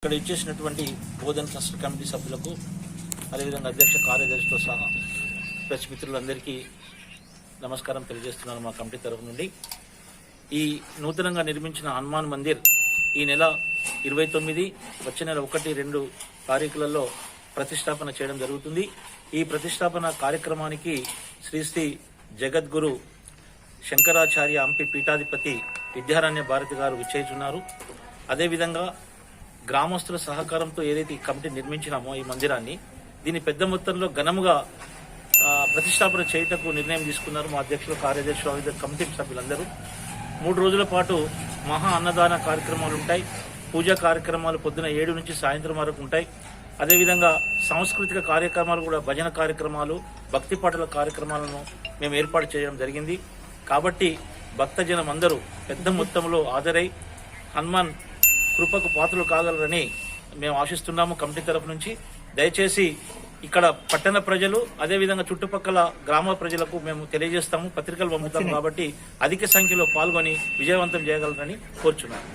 ఇక్కడ ఇచ్చేసినటువంటి Bodhan trust committee సభ్యులకు అదేవిధంగా అధ్యక్ష కార్యదర్శితో సహా ప్రెస్ మిత్రులందరికీ నమస్కారం తెలియజేస్తున్నాను మా కమిటీ తరఫు నుండి. ఈ నూతనంగా నిర్మించిన హనుమాన్ మందిర్ ఈ నెల 29 వచ్చే నెల 1-2 తారీఖులలో ప్రతిష్టాపన చేయడం జరుగుతుంది. ఈ ప్రతిష్టాపన కార్యక్రమానికి శ్రీ శ్రీ జగద్గురు శంకరాచార్య హంపి పీఠాధిపతి విద్యారణ్య భారతి గారు విచ్చేస్తున్నారు. అదేవిధంగా గ్రామస్తుల సహకారంతో ఏదైతే ఈ కమిటీ నిర్మించినామో ఈ మందిరాన్ని దీన్ని పెద్ద మొత్తంలో ఘనముగా ప్రతిష్టాపన చేయటకు నిర్ణయం తీసుకున్నారు మా అధ్యక్షులు, కార్యదర్శులు, వివిధ కమిటీ సభ్యులందరూ. 3 రోజుల పాటు మహా అన్నదాన కార్యక్రమాలు ఉంటాయి. పూజా కార్యక్రమాలు పొద్దున 7 నుంచి సాయంత్రం వరకు ఉంటాయి. అదేవిధంగా సాంస్కృతిక కార్యక్రమాలు కూడా, భజన కార్యక్రమాలు, భక్తి పాటల కార్యక్రమాలను మేము ఏర్పాటు చేయడం జరిగింది. కాబట్టి భక్తజనం అందరూ పెద్ద మొత్తంలో హాజరై హనుమాన్ కృపకు పాత్రలు కాగలరని మేము ఆశిస్తున్నాము. కమిటీ తరఫు నుంచి దయచేసి ఇక్కడ పట్టణ ప్రజలు అదేవిధంగా చుట్టుపక్కల గ్రామ ప్రజలకు మేము తెలియజేస్తాము, పత్రికలు పంపుతాము. కాబట్టి అధిక సంఖ్యలో పాల్గొని విజయవంతం చేయగలరని కోరుచున్నాను.